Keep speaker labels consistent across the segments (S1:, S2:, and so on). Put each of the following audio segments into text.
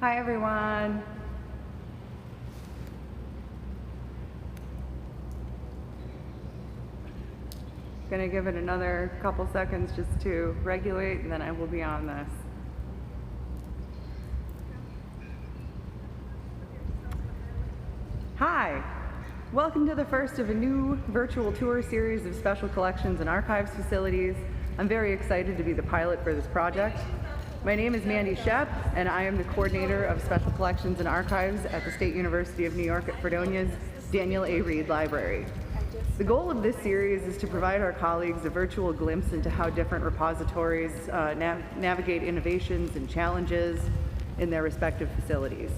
S1: Hi, everyone. Gonna give it another couple seconds just to regulate, and then I will be on this. Hi, welcome to the first of a new virtual tour series of special collections and archives facilities. I'm very excited to be the pilot for this project. My name is Mandy Shep, and I am the coordinator of special collections and archives at the State University of New York at Fredonia's Daniel A. Reed Library. The goal of this series is to provide our colleagues a virtual glimpse into how different repositories navigate innovations and challenges in their respective facilities.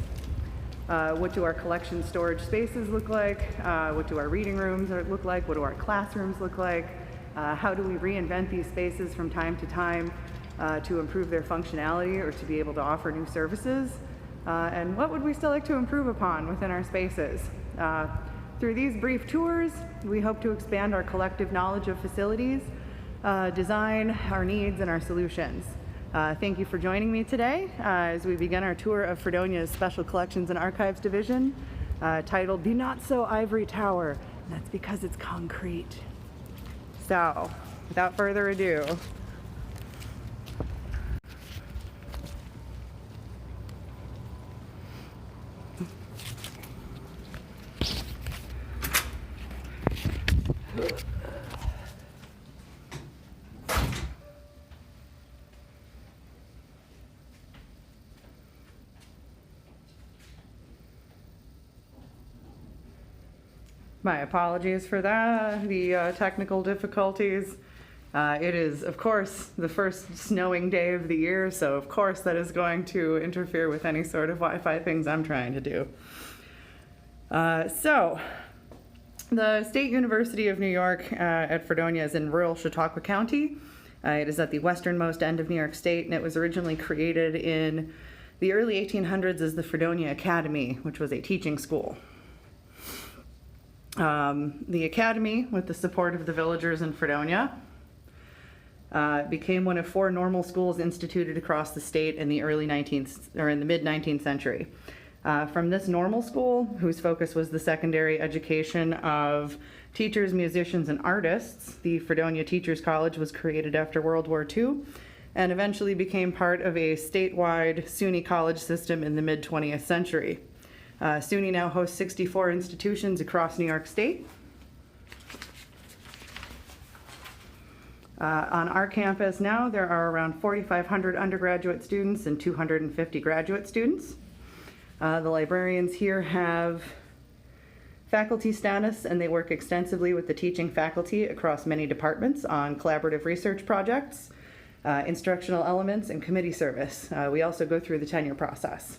S1: What do our collection storage spaces look like? What do our reading rooms look like? What do our classrooms look like? How do we reinvent these spaces from time to time to improve their functionality or to be able to offer new services? And what would we still like to improve upon within our spaces? Through these brief tours, we hope to expand our collective knowledge of facilities, design, our needs, and our solutions. Thank you for joining me today as we begin our tour of Fredonia's Special Collections and Archives Division, titled The Not So Ivory Tower. And that's because it's concrete. So, without further ado, my apologies for that, the technical difficulties. It is, of course, the first snowing day of the year, so of course that is going to interfere with any sort of Wi-Fi things I'm trying to do. So, the State University of New York at Fredonia is in rural Chautauqua County. It is at the westernmost end of New York State, and it was originally created in the early 1800s as the Fredonia Academy, which was a teaching school. The academy, with the support of the villagers in Fredonia, became one of 4 normal schools instituted across the state in the mid-19th century. From this normal school, whose focus was the secondary education of teachers, musicians, and artists, the Fredonia Teachers College was created after World War II and eventually became part of a statewide SUNY college system in the mid-20th century. SUNY now hosts 64 institutions across New York State. On our campus now, there are around 4,500 undergraduate students and 250 graduate students. The librarians here have faculty status, and they work extensively with the teaching faculty across many departments on collaborative research projects, instructional elements, and committee service. We also go through the tenure process.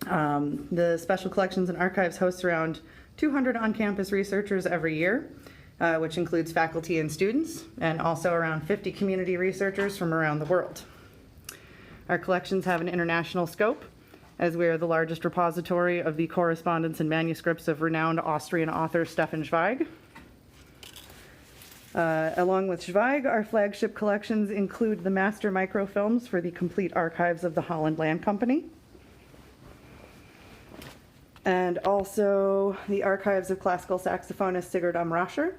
S1: The Special Collections and Archives hosts around 200 on-campus researchers every year, which includes faculty and students, and also around 50 community researchers from around the world. Our collections have an international scope, as we are the largest repository of the correspondence and manuscripts of renowned Austrian author Stefan Zweig. Along with Zweig, our flagship collections include the master microfilms for the complete archives of the Holland Land Company, and also the archives of classical saxophonist Sigurd Amrascher,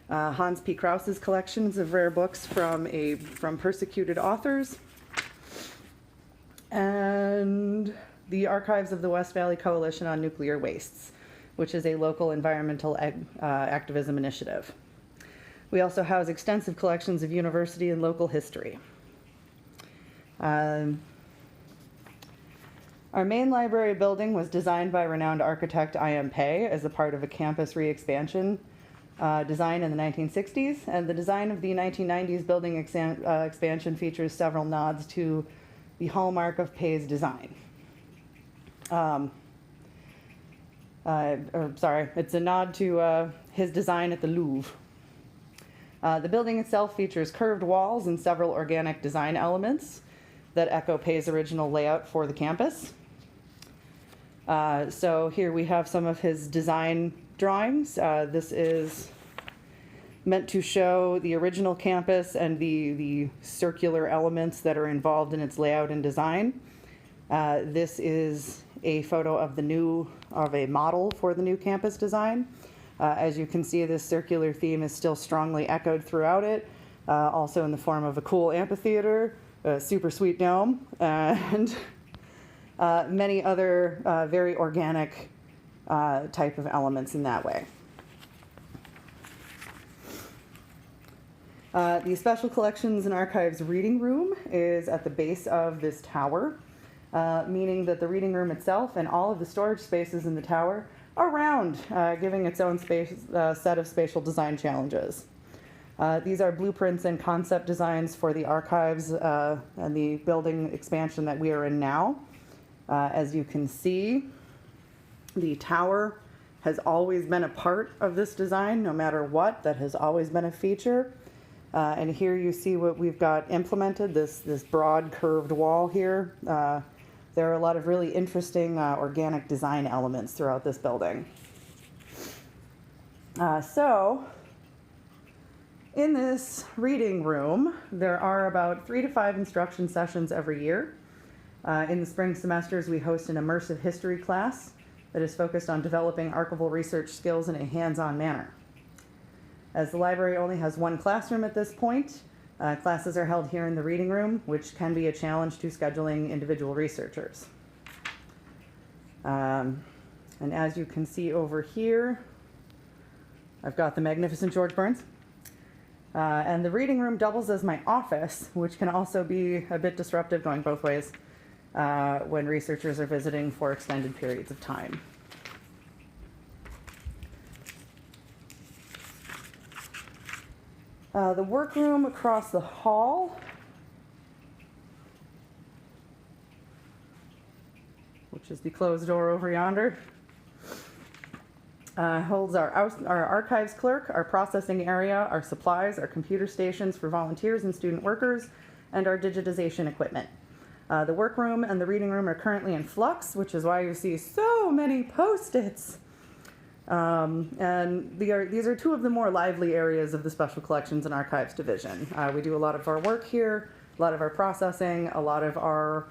S1: Hans P. Krause's collections of rare books from persecuted authors, and the archives of the West Valley Coalition on Nuclear Wastes, which is a local environmental activism initiative. We also house extensive collections of university and local history. Our main library building was designed by renowned architect I.M. Pei as a part of a campus re-expansion design in the 1960s, and the design of the 1990s building expansion features several nods to the hallmark of Pei's design. It's a nod to his design at the Louvre. The building itself features curved walls and several organic design elements that echo Pei's original layout for the campus. So here we have some of his design drawings. This is meant to show the original campus and the circular elements that are involved in its layout and design. This is a photo of a model for the new campus design. As you can see, this circular theme is still strongly echoed throughout it, also in the form of a cool amphitheater, a super sweet dome, and many other very organic type of elements in that way. The Special Collections and Archives reading room is at the base of this tower, meaning that the reading room itself and all of the storage spaces in the tower are round, giving its own set of spatial design challenges. These are blueprints and concept designs for the archives and the building expansion that we are in now. As you can see, the tower has always been a part of this design, no matter what. That has always been a feature. And here you see what we've got implemented, this broad curved wall here. There are a lot of really interesting organic design elements throughout this building. So, in this reading room, there are about 3 to 5 instruction sessions every year. In the spring semesters, we host an immersive history class that is focused on developing archival research skills in a hands-on manner. As the library only has one classroom at this point, classes are held here in the reading room, which can be a challenge to scheduling individual researchers. And as you can see over here, I've got the magnificent George Burns. And the reading room doubles as my office, which can also be a bit disruptive going both ways when researchers are visiting for extended periods of time. The workroom across the hall, which is the closed door over yonder, holds our archives clerk, our processing area, our supplies, our computer stations for volunteers and student workers, and our digitization equipment. The workroom and the reading room are currently in flux, which is why you see so many Post-its. And these are 2 of the more lively areas of the Special Collections and Archives Division. We do a lot of our work here, a lot of our processing, a lot of our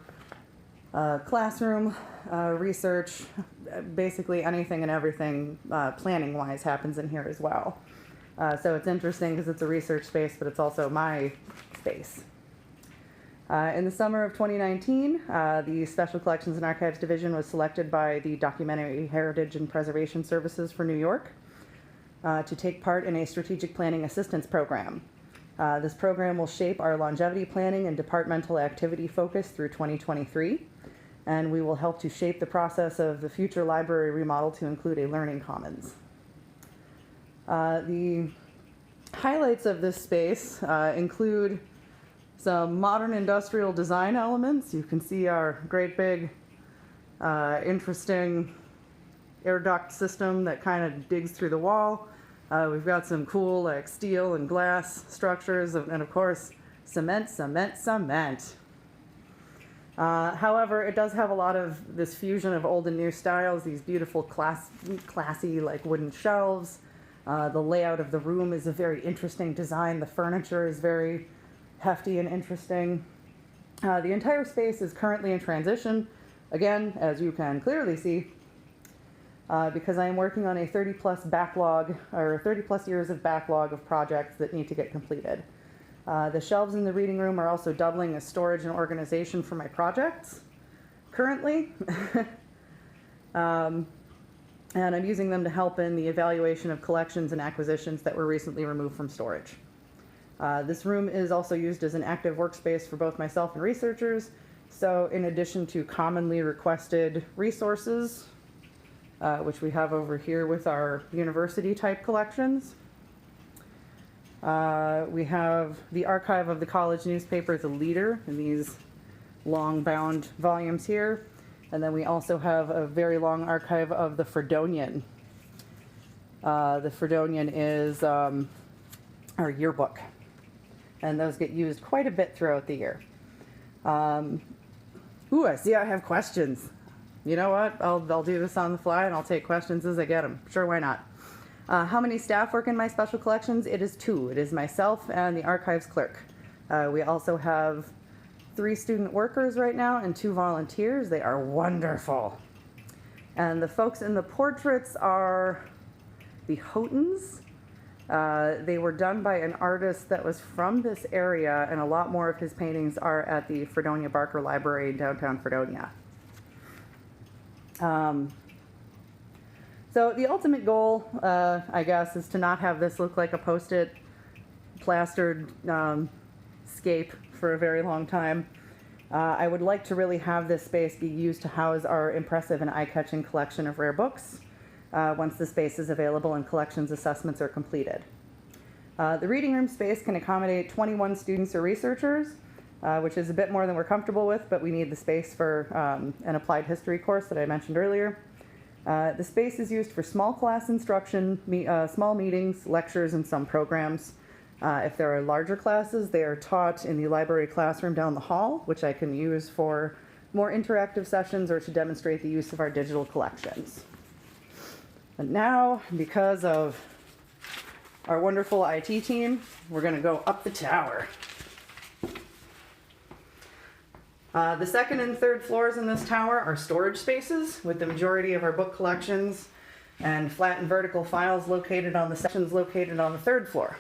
S1: classroom research, basically anything and everything planning-wise happens in here as well. So it's interesting because it's a research space, but it's also my space. In the summer of 2019, the Special Collections and Archives Division was selected by the Documentary Heritage and Preservation Services for New York to take part in a strategic planning assistance program. This program will shape our longevity planning and departmental activity focus through 2023, and we will help to shape the process of the future library remodel to include a learning commons. The highlights of this space include some modern industrial design elements. You can see our great big, interesting air duct system that kind of digs through the wall. We've got some cool like steel and glass structures, and of course, cement. However, it does have a lot of this fusion of old and new styles, these beautiful classy like wooden shelves. The layout of the room is a very interesting design. The furniture is very hefty and interesting. The entire space is currently in transition, again, as you can clearly see, because I am working on a 30-plus backlog, or 30-plus years of backlog of projects that need to get completed. The shelves in the reading room are also doubling as storage and organization for my projects currently. And I'm using them to help in the evaluation of collections and acquisitions that were recently removed from storage. This room is also used as an active workspace for both myself and researchers. So in addition to commonly requested resources, which we have over here with our university type collections, we have the archive of the college newspaper, The Leader, in these long bound volumes here. And then we also have a very long archive of the Fredonian. The Fredonian is our yearbook. And those get used quite a bit throughout the year. I see I have questions. You know what? I'll do this on the fly and I'll take questions as I get them. Sure, why not? How many staff work in my special collections? It is 2. It is myself and the archives clerk. We also have 3 student workers right now and 2 volunteers. They are wonderful. And the folks in the portraits are the Houghtons. They were done by an artist that was from this area, and a lot more of his paintings are at the Fredonia Barker Library in downtown Fredonia. So the ultimate goal, I guess, is to not have this look like a post-it plastered scape for a very long time. I would like to really have this space be used to house our impressive and eye-catching collection of rare books once the space is available and collections assessments are completed. The reading room space can accommodate 21 students or researchers, which is a bit more than we're comfortable with, but we need the space for an applied history course that I mentioned earlier. The space is used for small class instruction, small meetings, lectures, and some programs. If there are larger classes, they are taught in the library classroom down the hall, which I can use for more interactive sessions or to demonstrate the use of our digital collections. And now, because of our wonderful IT team, we're going to go up the tower. The second and third floors in this tower are storage spaces, with the majority of our book collections and flat and vertical files located on the sections located on the third floor.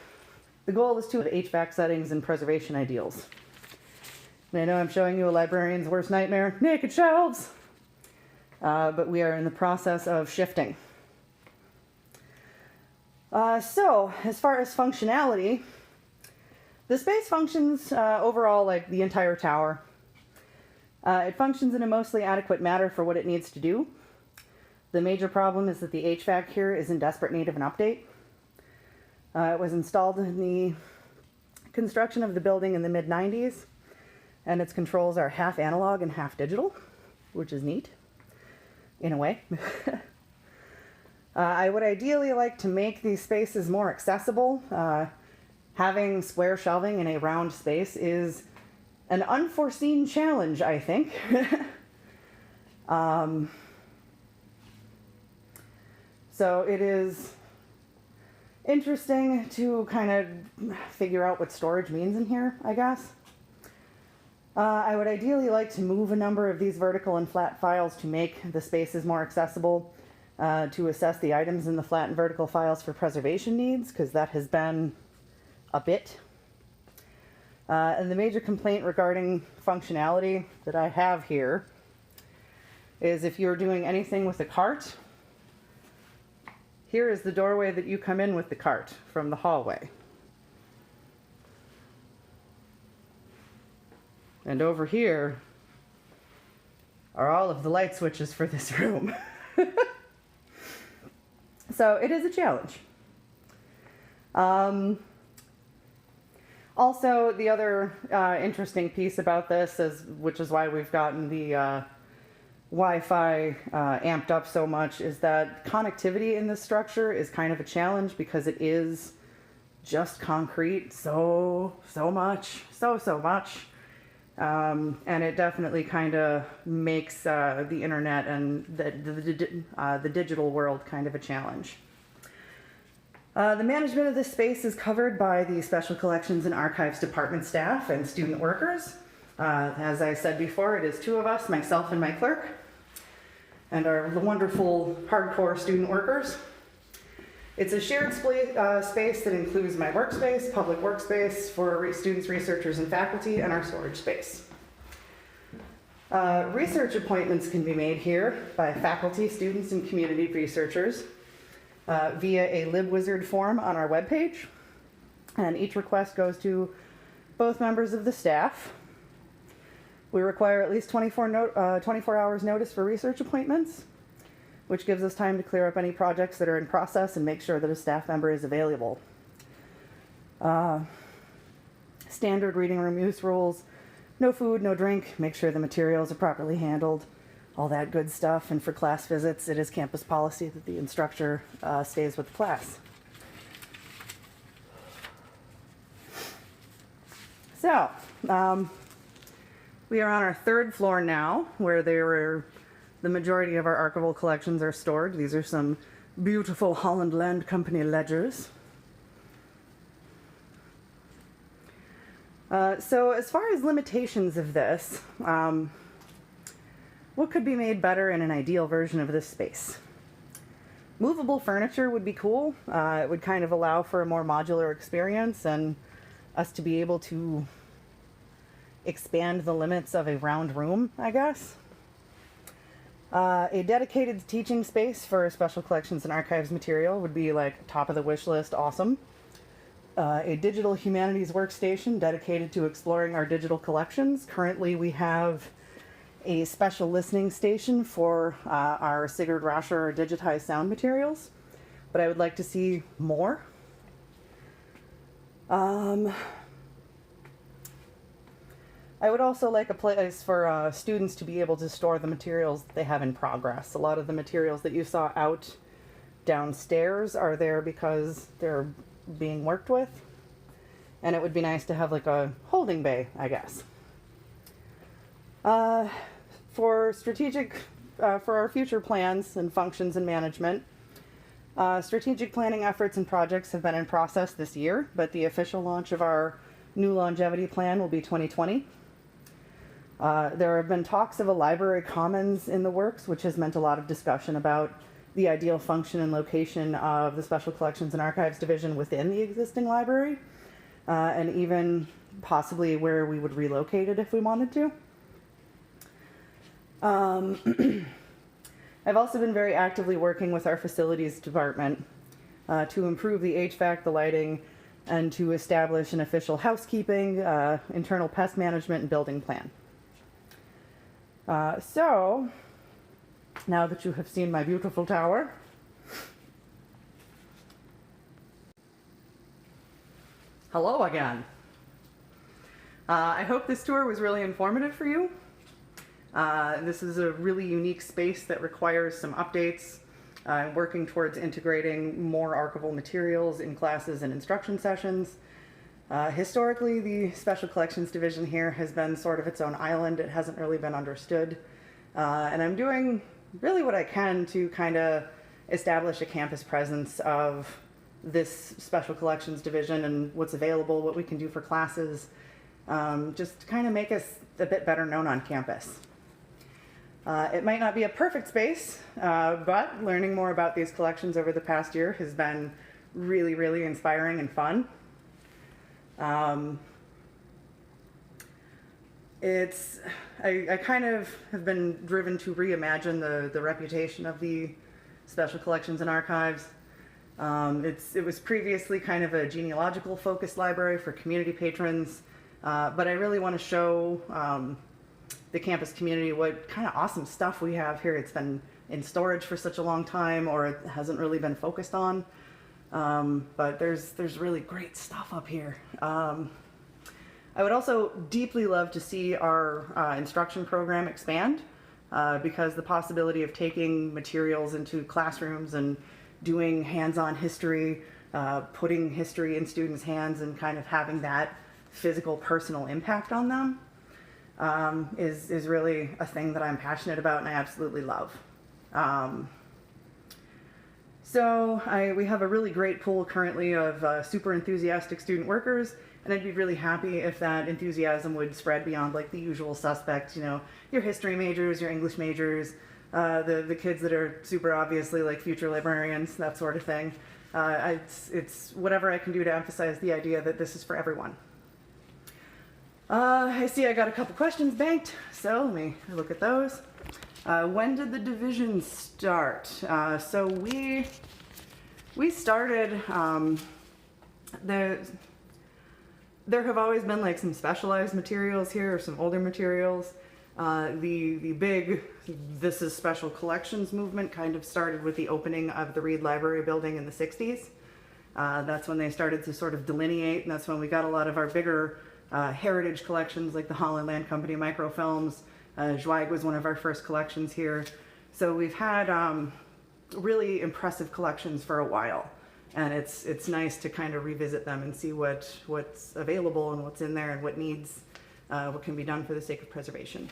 S1: The goal is to have HVAC settings and preservation ideals. And I know I'm showing you a librarian's worst nightmare, naked shelves, but we are in the process of shifting. So, as far as functionality, the space functions overall like the entire tower. It functions in a mostly adequate manner for what it needs to do. The major problem is that the HVAC here is in desperate need of an update. It was installed in the construction of the building in the mid-90s, and its controls are half analog and half digital, which is neat, in a way. I would ideally like to make these spaces more accessible. Having square shelving in a round space is an unforeseen challenge, I think. So it is interesting to kind of figure out what storage means in here, I guess. I would ideally like to move a number of these vertical and flat files to make the spaces more accessible, to assess the items in the flat and vertical files for preservation needs, because that has been a bit. And the major complaint regarding functionality that I have here is if you're doing anything with a cart, here is the doorway that you come in with the cart from the hallway. And over here are all of the light switches for this room. So it is a challenge. Also, the other interesting piece about this is, which is why we've gotten the Wi-Fi amped up so much, is that connectivity in this structure is kind of a challenge because it is just concrete so much. And it definitely kind of makes the internet and the digital world kind of a challenge. The management of this space is covered by the Special Collections and Archives Department staff and student workers. As I said before, it is 2 of us, myself and my clerk, and the wonderful hardcore student workers. It's a shared space that includes my workspace, public workspace for students, researchers, and faculty, and our storage space. Research appointments can be made here by faculty, students, and community researchers via a LibWizard form on our webpage. And each request goes to both members of the staff. We require at least 24 hours notice for research appointments, which gives us time to clear up any projects that are in process and make sure that a staff member is available. Standard reading room use rules: no food, no drink, make sure the materials are properly handled, all that good stuff. And for class visits, it is campus policy that the instructor stays with the class. So, we are on our 3rd floor now, where the majority of our archival collections are stored. These are some beautiful Holland Land Company ledgers. So as far as limitations of this, what could be made better in an ideal version of this space? Movable furniture would be cool. It would kind of allow for a more modular experience and us to be able to expand the limits of a round room, I guess. A dedicated teaching space for special collections and archives material would be like top of the wish list, awesome. A digital humanities workstation dedicated to exploring our digital collections. Currently we have a special listening station for our Sigurd Rascher digitized sound materials, but I would like to see more. I would also like a place for students to be able to store the materials that they have in progress. A lot of the materials that you saw out downstairs are there because they're being worked with, and it would be nice to have like a holding bay, I guess. For our future plans and functions and management, strategic planning efforts and projects have been in process this year, but the official launch of our new longevity plan will be 2020. There have been talks of a library commons in the works, which has meant a lot of discussion about the ideal function and location of the Special Collections and Archives Division within the existing library, and even possibly where we would relocate it if we wanted to. I've also been very actively working with our facilities department to improve the HVAC, the lighting, and to establish an official housekeeping, internal pest management, and building plan. So, now that you have seen my beautiful tower, hello again. I hope this tour was really informative for you. This is a really unique space that requires some updates. I'm working towards integrating more archival materials in classes and instruction sessions. Historically, the Special Collections Division here has been sort of its own island. It hasn't really been understood. And I'm doing really what I can to kind of establish a campus presence of this Special Collections Division and what's available, what we can do for classes, just to kind of make us a bit better known on campus. It might not be a perfect space, but learning more about these collections over the past year has been really, really inspiring and fun. I kind of have been driven to reimagine the reputation of the Special Collections and Archives. It was previously kind of a genealogical focused library for community patrons, but I really want to show the campus community what kind of awesome stuff we have here. It's been in storage for such a long time, or it hasn't really been focused on, but there's really great stuff up here. I would also deeply love to see our instruction program expand, because the possibility of taking materials into classrooms and doing hands-on history, putting history in students' hands and kind of having that physical, personal impact on them is really a thing that I'm passionate about and I absolutely love. We have a really great pool currently of super enthusiastic student workers, and I'd be really happy if that enthusiasm would spread beyond like the usual suspects, you know, your history majors, your English majors, the kids that are super obviously like future librarians, that sort of thing. It's whatever I can do to emphasize the idea that this is for everyone. I see I got a couple questions banked, so let me look at those. When did the division start? So we started, there have always been like some specialized materials here, or some older materials. The big "this is special collections" movement kind of started with the opening of the Reed Library building in the 60s. That's when they started to sort of delineate, and that's when we got a lot of our bigger heritage collections, like the Holland Land Company microfilms. Zweig was one of our first collections here. So we've had really impressive collections for a while, and it's nice to kind of revisit them and see what's available and what's in there and what can be done for the sake of preservation.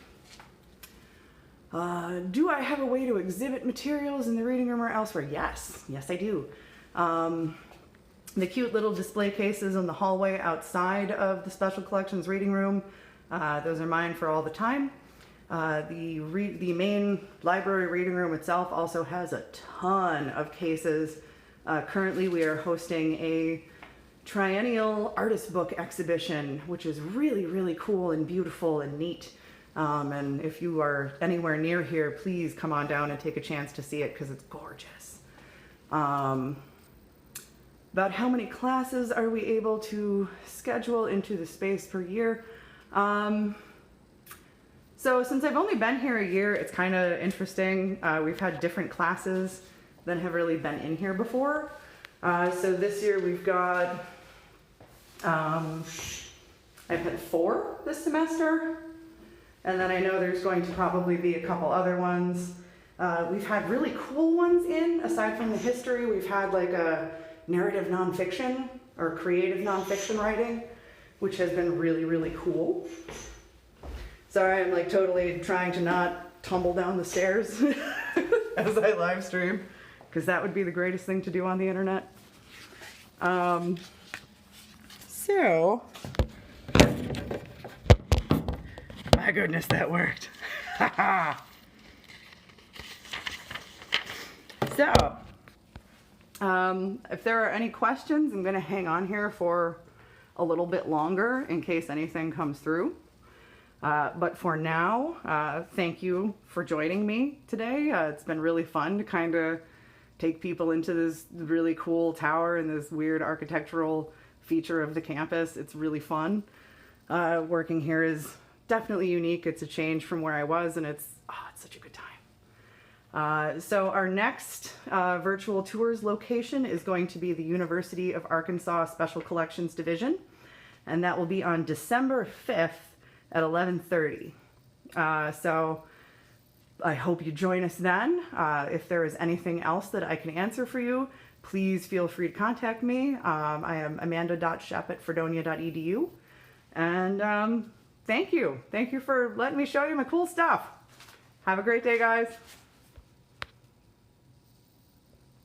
S1: Do I have a way to exhibit materials in the reading room or elsewhere? Yes, I do. the cute little display cases in the hallway outside of the Special Collections reading room, those are mine for all the time. The main library reading room itself also has a ton of cases. Currently we are hosting a triennial artist book exhibition, which is really, really cool and beautiful and neat. And if you are anywhere near here, please come on down and take a chance to see it because it's gorgeous. About how many classes are we able to schedule into the space per year? So since I've only been here a year, it's kind of interesting. We've had different classes than have really been in here before. So this year we've got, I've had 4 this semester. And then I know there's going to probably be a couple other ones. We've had really cool ones in, aside from the history. We've had like a narrative nonfiction or creative nonfiction writing, which has been really, really cool. Sorry, I'm like totally trying to not tumble down the stairs as I live stream, because that would be the greatest thing to do on the internet. So, my goodness, that worked. So, if there are any questions, I'm going to hang on here for a little bit longer in case anything comes through. But for now, thank you for joining me today. It's been really fun to kind of take people into this really cool tower and this weird architectural feature of the campus. It's really fun. Working here is definitely unique. It's a change from where I was, and it's such a good time. So our next virtual tours location is going to be the University of Arkansas Special Collections Division, and that will be on December 5th at 11:30. So I hope you join us then. If there is anything else that I can answer for you, please feel free to contact me. I am amanda.shep@fredonia.edu. And thank you. Thank you for letting me show you my cool stuff. Have a great day, guys.